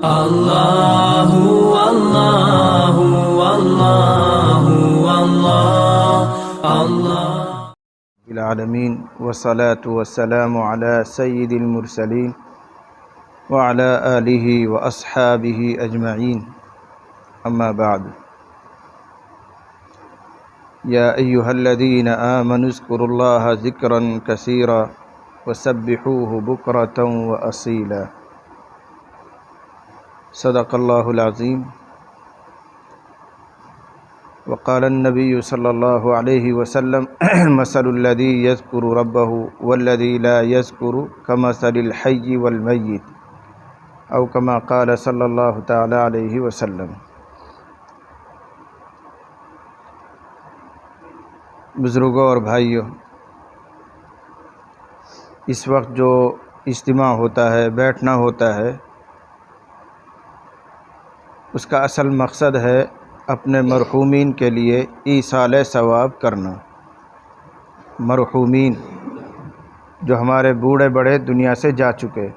اللہ اللہ اللہ اللہ اللہ العالمین والصلاة والسلام علی سید المرسلین وعلی آلہ واصحابہ اجمعین اما بعد یا ایہا الذین آمنوا اذکروا اللہ ذکرا کثیرا وسبحوہ بکرۃ واصیلا صدق اللہ العظیم وقال النبی صلی اللہ علیہ وسلم مثل الذی یذکر ربہ والذی لا یذکر کمثل الحی والمیت او کما قال صلی اللہ تعالی علیہ وسلم۔ بزرگوں اور بھائیوں، اس وقت جو اجتماع ہوتا ہے، بیٹھنا ہوتا ہے، اس کا اصل مقصد ہے اپنے مرحومین کے لیے ایصال ثواب کرنا۔ مرحومین جو ہمارے بوڑھے بڑے دنیا سے جا چکے،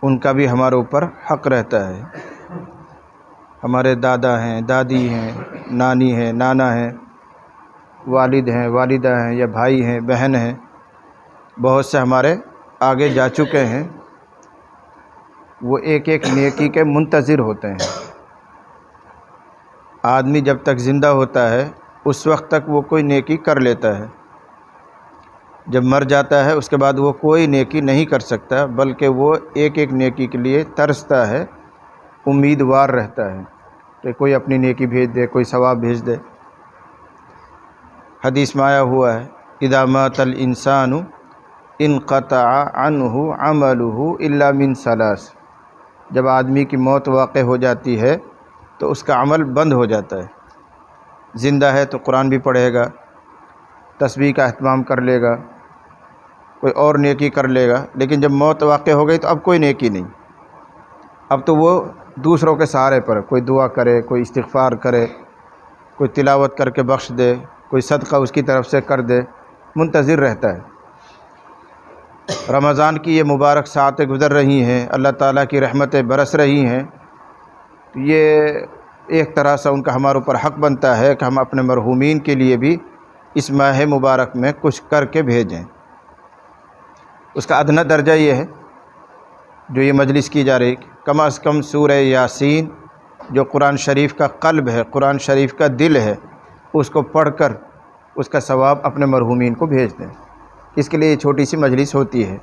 ان کا بھی ہمارے اوپر حق رہتا ہے۔ ہمارے دادا ہیں، دادی ہیں، نانی ہیں، نانا ہیں، والد ہیں، والدہ ہیں، یا بھائی ہیں، بہن ہیں، بہت سے ہمارے آگے جا چکے ہیں۔ وہ ایک ایک نیکی کے منتظر ہوتے ہیں۔ آدمی جب تک زندہ ہوتا ہے اس وقت تک وہ کوئی نیکی کر لیتا ہے، جب مر جاتا ہے اس کے بعد وہ کوئی نیکی نہیں کر سکتا، بلکہ وہ ایک ایک نیکی کے لیے ترستا ہے، امیدوار رہتا ہے کہ کوئی اپنی نیکی بھیج دے، کوئی ثواب بھیج دے۔ حدیث میں آیا ہوا ہے اذا مات الانسان انقطع عنہ عملہ الا من ثلاث، جب آدمی کی موت واقع ہو جاتی ہے تو اس کا عمل بند ہو جاتا ہے۔ زندہ ہے تو قرآن بھی پڑھے گا، تسبیح کا اہتمام کر لے گا، کوئی اور نیکی کر لے گا، لیکن جب موت واقع ہو گئی تو اب کوئی نیکی نہیں۔ اب تو وہ دوسروں کے سہارے پر، کوئی دعا کرے، کوئی استغفار کرے، کوئی تلاوت کر کے بخش دے، کوئی صدقہ اس کی طرف سے کر دے، منتظر رہتا ہے۔ رمضان کی یہ مبارک ساعتیں گزر رہی ہیں، اللہ تعالیٰ کی رحمتیں برس رہی ہیں، تو یہ ایک طرح سے ان کا ہمارے اوپر حق بنتا ہے کہ ہم اپنے مرحومین کے لیے بھی اس ماہ مبارک میں کچھ کر کے بھیجیں۔ اس کا ادنیٰ درجہ یہ ہے جو یہ مجلس کی جا رہی، کم از کم سورہ یاسین جو قرآن شریف کا قلب ہے، قرآن شریف کا دل ہے، اس کو پڑھ کر اس کا ثواب اپنے مرحومین کو بھیج دیں۔ اس کے لیے یہ چھوٹی سی مجلس ہوتی ہے،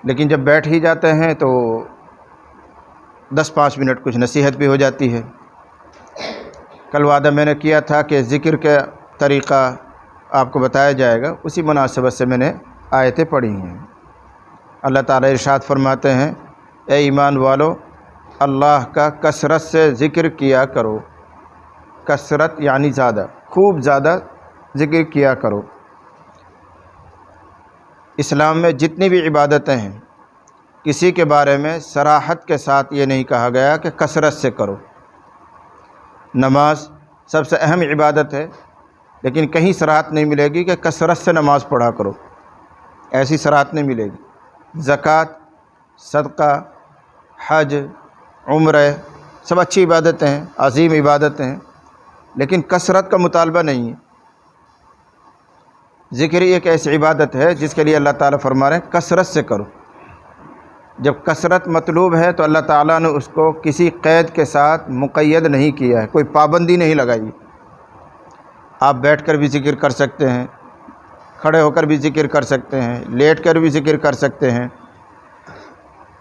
لیکن جب بیٹھ ہی جاتے ہیں تو 10-5 منٹ کچھ نصیحت بھی ہو جاتی ہے۔ کل وعدہ میں نے کیا تھا کہ ذکر کا طریقہ آپ کو بتایا جائے گا، اسی مناسبت سے میں نے آیتیں پڑھی ہیں۔ اللہ تعالیٰ ارشاد فرماتے ہیں اے ایمان والو، اللہ کا کثرت سے ذکر کیا کرو۔ کثرت یعنی زیادہ، خوب زیادہ ذکر کیا کرو۔ اسلام میں جتنی بھی عبادتیں ہیں، کسی کے بارے میں صراحت کے ساتھ یہ نہیں کہا گیا کہ کثرت سے کرو۔ نماز سب سے اہم عبادت ہے، لیکن کہیں صراحت نہیں ملے گی کہ کثرت سے نماز پڑھا کرو، ایسی صراحت نہیں ملے گی۔ زکوٰۃ، صدقہ، حج، عمرہ سب اچھی عبادتیں ہیں، عظیم عبادتیں ہیں، لیکن کثرت کا مطالبہ نہیں ہے۔ ذکر ایک ایسی عبادت ہے جس کے لیے اللہ تعالیٰ فرما رہے ہیں کثرت سے کرو۔ جب کثرت مطلوب ہے تو اللہ تعالیٰ نے اس کو کسی قید کے ساتھ مقید نہیں کیا ہے، کوئی پابندی نہیں لگائی۔ آپ بیٹھ کر بھی ذکر کر سکتے ہیں، کھڑے ہو کر بھی ذکر کر سکتے ہیں، لیٹ کر بھی ذکر کر سکتے ہیں،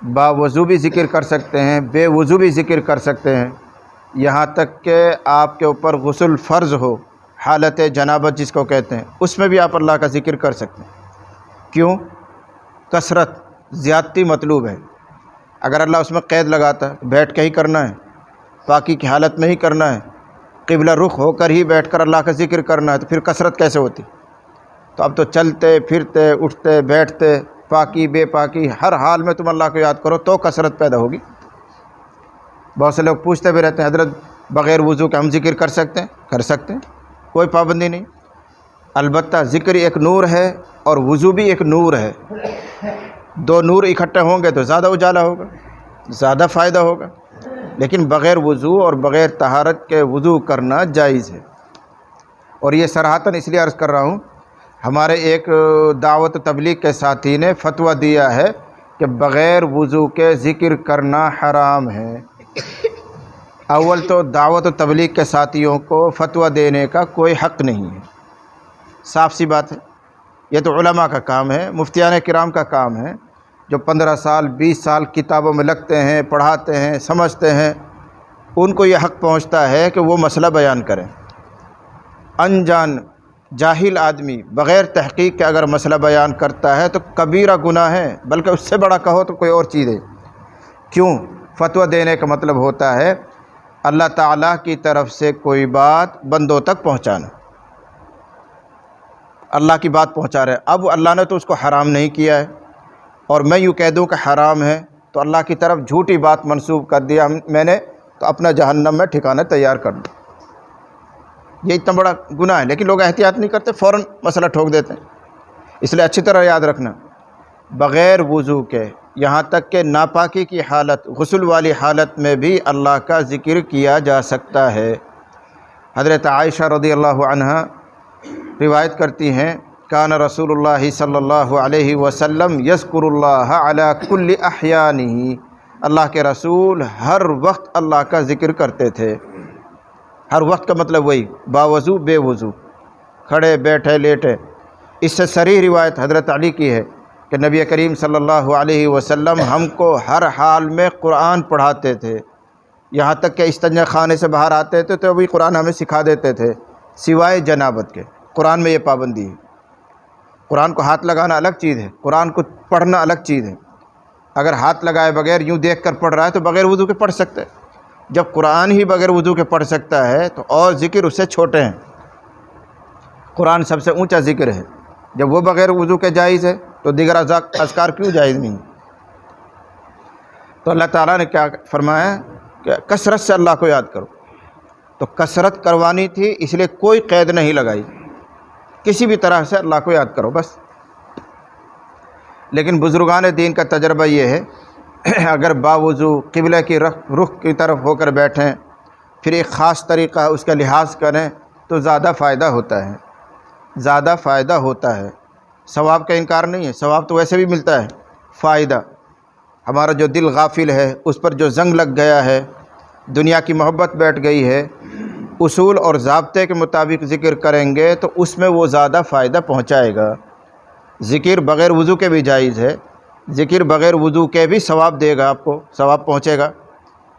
باوضو بھی ذکر کر سکتے ہیں، بے وضو بھی ذکر کر سکتے ہیں، یہاں تک کہ آپ کے اوپر غسل فرض ہو، حالت جنابت جس کو کہتے ہیں، اس میں بھی آپ اللہ کا ذکر کر سکتے ہیں۔ کیوں؟ کثرت، زیادتی مطلوب ہے۔ اگر اللہ اس میں قید لگاتا ہے بیٹھ کے ہی کرنا ہے، پاکی کی حالت میں ہی کرنا ہے، قبلہ رخ ہو کر ہی بیٹھ کر اللہ کا ذکر کرنا ہے، تو پھر کثرت کیسے ہوتی؟ تو اب تو چلتے پھرتے اٹھتے بیٹھتے، پاکی بے پاکی ہر حال میں تم اللہ کو یاد کرو تو کثرت پیدا ہوگی۔ بہت سے لوگ پوچھتے بھی رہتے ہیں حضرت بغیر وضو کے ہم ذکر کر سکتے ہیں؟ کر سکتے ہیں، کوئی پابندی نہیں۔ البتہ ذکر ایک نور ہے اور وضو بھی ایک نور ہے، دو نور اکٹھے ہوں گے تو زیادہ اجالا ہوگا۔ زیادہ فائدہ ہوگا، لیکن بغیر وضو اور بغیر طہارت کے وضو کرنا جائز ہے۔ اور یہ صراحتاً اس لیے عرض کر رہا ہوں، ہمارے ایک دعوت و تبلیغ کے ساتھی نے فتویٰ دیا ہے کہ بغیر وضو کے ذکر کرنا حرام ہے۔ اول تو دعوت و تبلیغ کے ساتھیوں کو فتویٰ دینے کا کوئی حق نہیں ہے، صاف سی بات ہے۔ یہ تو علماء کا کام ہے، مفتیان کرام کا کام ہے، جو 15 سال 20 سال کتابوں میں لگتے ہیں، پڑھاتے ہیں، سمجھتے ہیں، ان کو یہ حق پہنچتا ہے کہ وہ مسئلہ بیان کریں۔ انجان جاہل آدمی بغیر تحقیق کے اگر مسئلہ بیان کرتا ہے تو کبیرہ گناہ ہے، بلکہ اس سے بڑا کہو تو کوئی اور چیز ہے۔ کیوں؟ فتویٰ دینے کا مطلب ہوتا ہے اللہ تعالیٰ کی طرف سے کوئی بات بندوں تک پہنچانا، اللہ کی بات پہنچا رہے۔ اب اللہ نے تو اس کو حرام نہیں کیا ہے، اور میں یوں کہہ دوں کہ حرام ہے تو اللہ کی طرف جھوٹی بات منسوب کر دیا میں نے، تو اپنا جہنم میں ٹھکانہ تیار کر دوں۔ یہ اتنا بڑا گناہ ہے، لیکن لوگ احتیاط نہیں کرتے، فوراً مسئلہ ٹھوک دیتے ہیں۔ اس لیے اچھی طرح یاد رکھنا، بغیر وضو کے یہاں تک کہ ناپاکی کی حالت، غسل والی حالت میں بھی اللہ کا ذکر کیا جا سکتا ہے۔ حضرت عائشہ رضی اللہ عنہا روایت کرتی ہیں، کان رسول اللہ صلی اللہ علیہ وسلم یذکر اللہ علی کل احیانہ، اللہ کے رسول ہر وقت اللہ کا ذکر کرتے تھے۔ ہر وقت کا مطلب وہی، باوضو بے وضو، کھڑے بیٹھے لیٹے۔ اس سے صریح روایت حضرت علی کی ہے کہ نبی کریم صلی اللہ علیہ وسلم ہم کو ہر حال میں قرآن پڑھاتے تھے، یہاں تک کہ استنجا خانے سے باہر آتے تھے تو بھی قرآن ہمیں سکھا دیتے تھے، سوائے جنابت کے۔ قرآن میں یہ پابندی ہے۔ قرآن کو ہاتھ لگانا الگ چیز ہے، قرآن کو پڑھنا الگ چیز ہے۔ اگر ہاتھ لگائے بغیر یوں دیکھ کر پڑھ رہا ہے تو بغیر وضو کے پڑھ سکتا ہے۔ جب قرآن ہی بغیر وضو کے پڑھ سکتا ہے تو اور ذکر اس سے چھوٹے ہیں۔ قرآن سب سے اونچا ذکر ہے، جب وہ بغیر وضو کے جائز ہے تو دیگر اذکار کیوں جائز نہیں؟ تو اللہ تعالیٰ نے کیا فرمایا کہ کثرت سے اللہ کو یاد کرو، تو کثرت کروانی تھی، اس لیے کوئی قید نہیں لگائی، کسی بھی طرح سے اللہ کو یاد کرو بس۔ لیکن بزرگان دین کا تجربہ یہ ہے، اگر باوضو قبلہ کی رخ کی طرف ہو کر بیٹھیں، پھر ایک خاص طریقہ اس کا لحاظ کریں تو زیادہ فائدہ ہوتا ہے، زیادہ فائدہ ہوتا ہے۔ ثواب کا انکار نہیں ہے، ثواب تو ویسے بھی ملتا ہے، فائدہ ہمارا جو دل غافل ہے، اس پر جو زنگ لگ گیا ہے، دنیا کی محبت بیٹھ گئی ہے، اصول اور ضابطے کے مطابق ذکر کریں گے تو اس میں وہ زیادہ فائدہ پہنچائے گا۔ ذکر بغیر وضو کے بھی جائز ہے، ذکر بغیر وضو کے بھی ثواب دے گا، آپ کو ثواب پہنچے گا،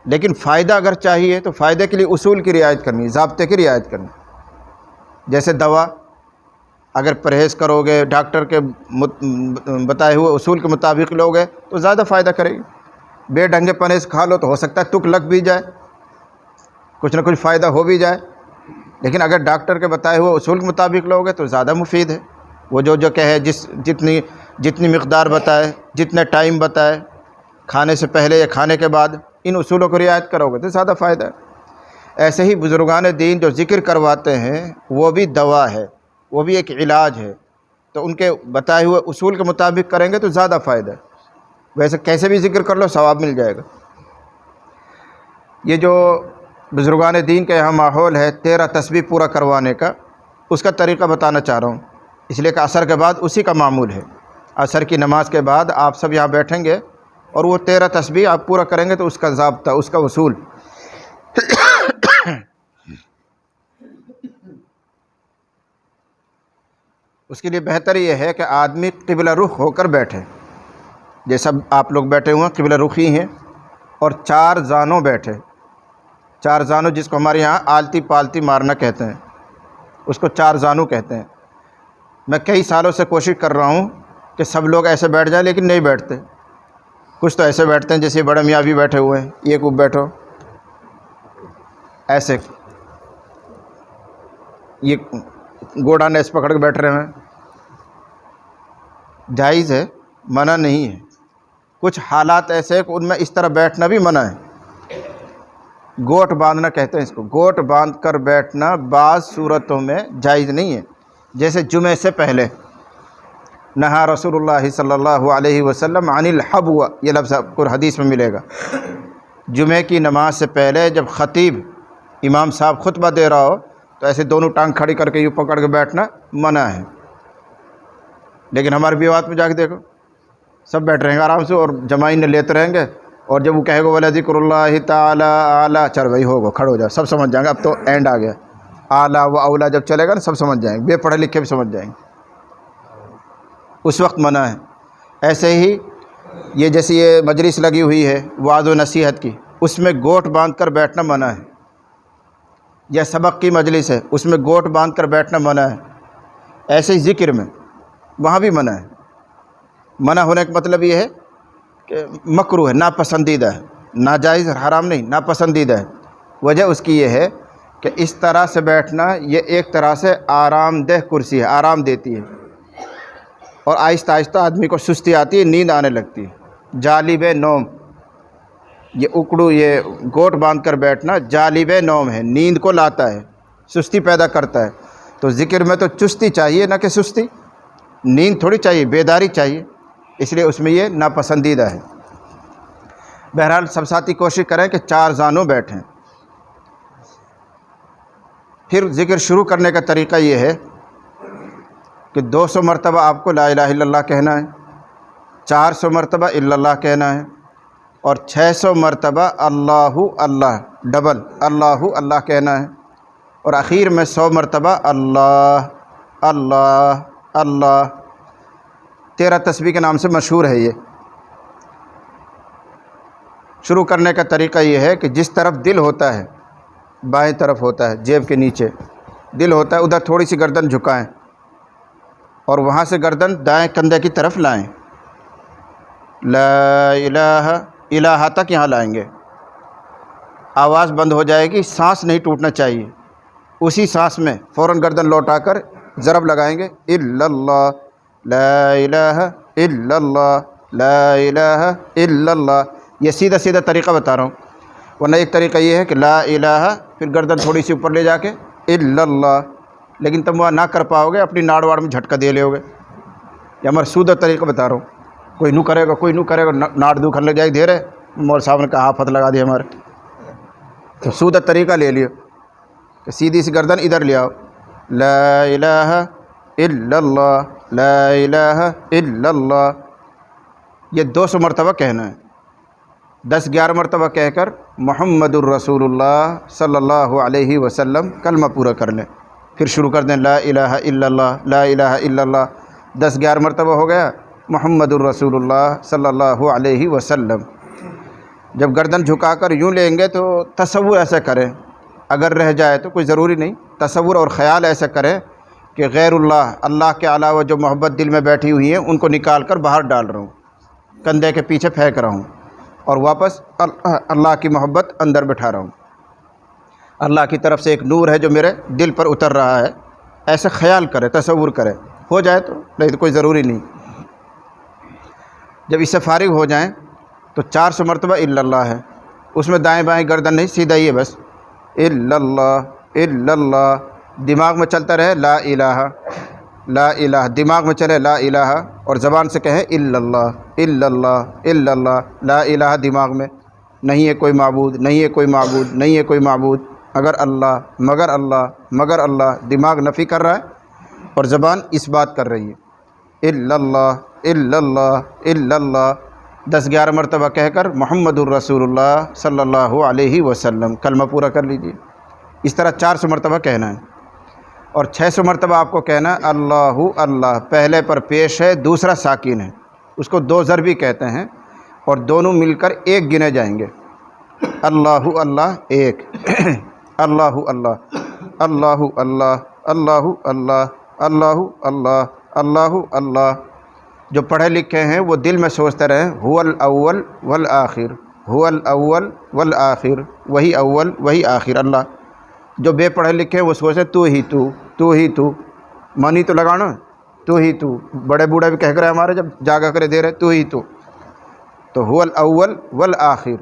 لیکن فائدہ اگر چاہیے تو فائدے کے لیے اصول کی رعایت کرنی، ضابطے کی رعایت کرنی۔ جیسے دوا اگر پرہیز کرو گے، ڈاکٹر کے بتائے ہوئے اصول کے مطابق لوگے تو زیادہ فائدہ کرے گی۔ بے ڈھنگے پرہیز کھا لو تو ہو سکتا ہے تک لگ بھی جائے، کچھ نہ کچھ فائدہ ہو بھی جائے، لیکن اگر ڈاکٹر کے بتائے ہوئے اصول کے مطابق لوگے تو زیادہ مفید ہے۔ وہ جو کہے، جتنی مقدار بتائے، جتنے ٹائم بتائے، کھانے سے پہلے یا کھانے کے بعد، ان اصولوں کو رعایت کرو گے تو زیادہ فائدہ ہے۔ ایسے ہی بزرگان دین جو ذکر کرواتے ہیں وہ بھی دوا ہے، وہ بھی ایک علاج ہے، تو ان کے بتائے ہوئے اصول کے مطابق کریں گے تو زیادہ فائدہ ہے۔ ویسے کیسے بھی ذکر کر لو ثواب مل جائے گا۔ یہ جو بزرگان دین کا یہاں ماحول ہے 13 تسبیح پورا کروانے کا، اس کا طریقہ بتانا چاہ رہا ہوں، اس لیے کہ عصر کے بعد اسی کا معمول ہے۔ عصر کی نماز کے بعد آپ سب یہاں بیٹھیں گے اور وہ 13 تسبیح آپ پورا کریں گے تو اس کا ضابطہ، اس کا اصول اس کے لیے بہتر یہ ہے کہ آدمی قبلہ رخ ہو کر بیٹھے، جیسا آپ لوگ بیٹھے ہوئے ہیں قبلہ رخی ہیں، اور 4 زانوں بیٹھے۔ 4 زانوں جس کو ہمارے یہاں آلتی پالتی مارنا کہتے ہیں، اس کو 4 زانوں کہتے ہیں۔ میں کئی سالوں سے کوشش کر رہا ہوں کہ سب لوگ ایسے بیٹھ جائیں، لیکن نہیں بیٹھتے۔ کچھ تو ایسے بیٹھتے ہیں جیسے بڑے میاں بھی بیٹھے ہوئے ہیں، یہ کو بیٹھو ایسے، یہ گوڑا نیس پکڑ کے بیٹھ رہے ہیں۔ جائز ہے، منع نہیں ہے۔ کچھ حالات ایسے کہ ان میں اس طرح بیٹھنا بھی منع ہے۔ گوٹ باندھنا کہتے ہیں اس کو، گوٹ باندھ کر بیٹھنا بعض صورتوں میں جائز نہیں ہے، جیسے جمعے سے پہلے نہا رسول اللہ صلی اللہ علیہ وسلم عن الحبو، یہ لفظ آپ کو حدیث میں ملے گا۔ جمعہ کی نماز سے پہلے جب خطیب امام صاحب خطبہ دے رہا ہو تو ایسے دونوں ٹانگ کھڑی کر کے یوں پکڑ کے بیٹھنا منع ہے۔ لیکن ہمارے بیوات میں جا کے دیکھو، سب بیٹھ رہیں گے آرام سے اور جماعین نے لیتے رہیں گے، اور جب وہ کہے گا ولا ذکر اللہ تعالی اعلیٰ، چل بھائی ہوگا، کھڑے ہو جاؤ، سب سمجھ جائیں گے اب تو اینڈ آ گیا۔ اعلیٰ و اولا جب چلے گا نا سب سمجھ جائیں گے، بے پڑھے لکھے بھی سمجھ جائیں گے، اس وقت منع ہے۔ ایسے ہی یہ جیسے یہ مجلس لگی ہوئی ہے وعظ و نصیحت کی، اس میں گوٹ باندھ کر بیٹھنا منع ہے، یا سبق کی مجلس ہے اس میں گوٹ باندھ کر بیٹھنا منع ہے۔ ایسے ہی ذکر میں وہاں بھی منع ہے۔ منع ہونے کا مطلب یہ ہے کہ مکروہ ہے، ناپسندیدہ ہے، ناجائز حرام نہیں، ناپسندیدہ ہے۔ وجہ اس کی یہ ہے کہ اس طرح سے بیٹھنا یہ ایک طرح سے آرام دہ کرسی ہے، آرام دیتی ہے، اور آہستہ آہستہ آدمی کو سستی آتی ہے، نیند آنے لگتی ہے۔ جالب نوم، یہ اکڑو، یہ گوٹ باندھ کر بیٹھنا جالب نوم ہے، نیند کو لاتا ہے، سستی پیدا کرتا ہے۔ تو ذکر میں تو چستی چاہیے، نہ کہ سستی، نیند تھوڑی چاہیے، بیداری چاہیے، اس لیے اس میں یہ ناپسندیدہ ہے۔ بہرحال سب ساتھی کوشش کریں کہ 4 زانوں بیٹھیں۔ پھر ذکر شروع کرنے کا طریقہ یہ ہے کہ 200 مرتبہ آپ کو لا الہ الا اللہ کہنا ہے، 400 مرتبہ الا اللہ کہنا ہے، اور 600 مرتبہ اللہ اللہ ڈبل اللہ اللہ کہنا ہے، اور آخر میں 100 مرتبہ اللہ اللہ اللہ۔ 13 تسبیح کے نام سے مشہور ہے یہ۔ شروع کرنے کا طریقہ یہ ہے کہ جس طرف دل ہوتا ہے، بائیں طرف ہوتا ہے، جیب کے نیچے دل ہوتا ہے، ادھر تھوڑی سی گردن جھکائیں، اور وہاں سے گردن دائیں کندھے کی طرف لائیں، لا الہ الہ تک یہاں لائیں گے۔ آواز بند ہو جائے گی، سانس نہیں ٹوٹنا چاہیے، اسی سانس میں فوراً گردن لوٹا کر ضرب لگائیں گے، الا اللہ لا الہ الا اللہ لا الہ الا اللہ۔ یہ سیدھا سیدھا طریقہ بتا رہا ہوں، ورنہ ایک طریقہ یہ ہے کہ لا الہ پھر گردن تھوڑی سی اوپر لے جا کے الا اللہ، لیکن تم وہاں نہ کر پاؤ گے، اپنی ناڑ واڑ میں جھٹکا دے لے گے۔ یہ ہمارا سیدھا طریقہ بتا رہا ہوں، کوئی نو کرے گا، کوئی نو کرے گا، ناڑ دکھنے لگ جائے گی، دھیرے مول صاحب نے کہا آفت لگا دی ہمارے، تو سیدھا طریقہ لے لیو کہ سیدھی سی گردن ادھر لے آؤ، لا الہ الا اللہ لا الہ الا اللہ۔ یہ 200 مرتبہ کہنا ہے۔ 10-11 مرتبہ کہہ کر محمد الرسول اللہ صلی اللہ علیہ وسلم کلمہ پورا کر لیں، پھر شروع کر دیں لا الہ الا اللہ لا الہ الا اللہ۔ 10-11 مرتبہ ہو گیا محمد الرسول اللہ صلی اللہ علیہ وسلم۔ جب گردن جھکا کر یوں لیں گے تو تصور ایسا کریں، اگر رہ جائے تو کوئی ضروری نہیں، تصور اور خیال ایسا کریں کہ غیر اللہ، اللہ کے علاوہ جو محبت دل میں بیٹھی ہوئی ہیں ان کو نکال کر باہر ڈال رہا ہوں، کندھے کے پیچھے پھینک رہا ہوں، اور واپس اللہ کی محبت اندر بٹھا رہا ہوں۔ اللہ کی طرف سے ایک نور ہے جو میرے دل پر اتر رہا ہے، ایسے خیال کرے، تصور کرے، ہو جائے تو، نہیں تو کوئی ضروری نہیں۔ جب اس سے فارغ ہو جائیں تو 400 مرتبہ الا اللہ ہے، اس میں دائیں بائیں گردن نہیں، سیدھا ہی ہے بس، الا اللہ الا اللہ۔ دماغ میں چلتا رہے لا الہ لا الہ، دماغ میں چلے لا الہ، اور زبان سے کہیں الا اللہ الا اللہ الا اللہ۔ لا الہ دماغ میں، نہیں ہے کوئی معبود، نہیں ہے کوئی معبود، نہیں ہے کوئی معبود اگر اللہ، مگر اللہ، مگر اللہ۔ دماغ نفی کر رہا ہے اور زبان اس بات کر رہی ہے، الا اللہ الا اللہ الا اللہ۔ 10-11 مرتبہ کہہ کر محمد الرسول اللہ صلی اللہ علیہ وسلم کلمہ پورا کر لیجیے۔ اس طرح 400 مرتبہ کہنا ہے، اور 600 مرتبہ آپ کو کہنا ہے اللہ اللہ۔ پہلے پر پیش ہے، دوسرا ساکن ہے، اس کو 2 ضربی کہتے ہیں، اور دونوں مل کر ایک گنے جائیں گے، اللہ اللہ ایک، اللہ اللہ اللہ اللہ اللہ اللہ اللہ اللہ اللہ اللہ۔ جو پڑھے لکھے ہیں وہ دل میں سوچتے رہیں هو الاول والآخر، هو الاول والآخر، وہی اول وہی آخر اللہ۔ جو بے پڑھے لکھے ہیں وہ سوچتے تو ہی تو، تو ہی تو، منی تو لگانا، تو ہی تو۔ بڑے بوڑھے بھی کہہ کر ہمارے جب جاگا کرے دے رہے تو ہی تو هو الاول والآخر،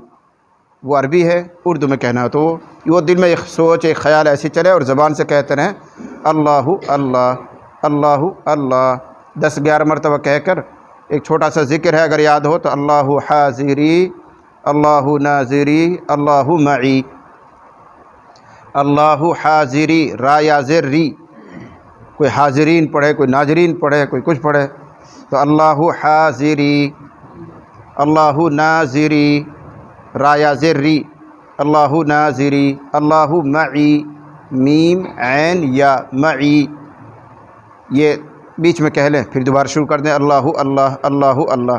وہ عربی ہے، اردو میں کہنا ہے تو وہ دل میں ایک سوچ، ایک خیال ایسی چلے، اور زبان سے کہتے رہیں اللہ اللہ اللہ اللہ 10-11 مرتبہ کہہ کر ایک چھوٹا سا ذکر ہے، اگر یاد ہو تو اللہ حاضری، اللہ ناظری، اللہ معی۔ اللہ حاضری، را یا زر ری، کوئی حاضرین پڑھے، کوئی ناظرین پڑھے، کوئی کچھ پڑھے، تو اللہ حاضری، اللہ ناظری، را یا زر ری، اللہ ناظری، اللہ معی، میم عین یا معی، یہ بیچ میں کہہ لیں پھر دوبارہ شروع کر دیں اللہ اللہ اللہ اللہ،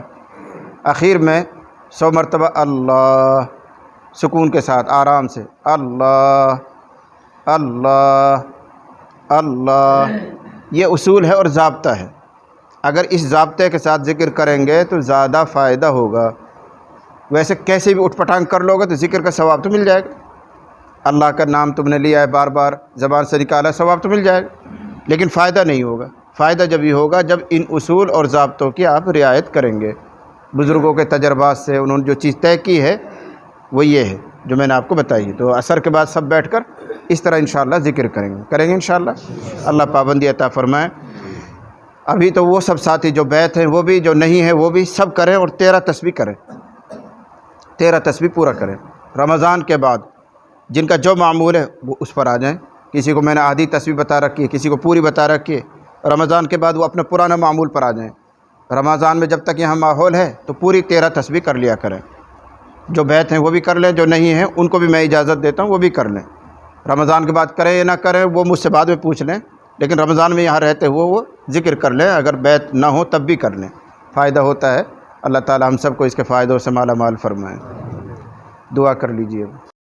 آخر میں 100 مرتبہ اللہ، سکون کے ساتھ آرام سے اللہ اللہ اللہ۔ یہ اصول ہے اور ضابطہ ہے، اگر اس ضابطے کے ساتھ ذکر کریں گے تو زیادہ فائدہ ہوگا۔ ویسے کیسے بھی اٹھ پٹانگ کر لو گے تو ذکر کا ثواب تو مل جائے گا، اللہ کا نام تم نے لیا ہے، بار بار زبان سے نکالا، ثواب تو مل جائے گا، لیکن فائدہ نہیں ہوگا۔ فائدہ جب ہی ہوگا جب ان اصول اور ضابطوں کی آپ رعایت کریں گے۔ بزرگوں کے تجربات سے انہوں نے جو چیز طے کی ہے وہ یہ ہے جو میں نے آپ کو بتائی ہے۔ تو عصر کے بعد سب بیٹھ کر اس طرح انشاءاللہ ذکر کریں گے انشاءاللہ۔ اللہ پابندی عطا فرمائے۔ ابھی تو وہ سب ساتھی جو بیت ہیں وہ بھی، جو نہیں ہیں وہ بھی سب کریں، اور 13 تسبیح کریں، 13 تسبیح پورا کریں۔ رمضان کے بعد جن کا جو معمول ہے وہ اس پر آ جائیں۔ کسی کو میں نے آدھی تسبیح بتا رکھی ہے، کسی کو پوری بتا رکھی ہے، رمضان کے بعد وہ اپنے پرانا معمول پر آ جائیں۔ رمضان میں جب تک یہاں ماحول ہے تو پوری 13 تسبیح کر لیا کریں۔ جو بیت ہیں وہ بھی کر لیں، جو نہیں ہیں ان کو بھی میں اجازت دیتا ہوں وہ بھی کر لیں۔ رمضان کے بعد کریں یا نہ کریں وہ مجھ سے بعد میں پوچھ لیں، لیکن رمضان میں یہاں رہتے ہوئے وہ ذکر کر لیں، اگر بیت نہ ہو تب بھی کر لیں، فائدہ ہوتا ہے۔ اللہ تعالی ہم سب کو اس کے فائدوں سے مالا مال فرمائے۔ دعا کر لیجئے۔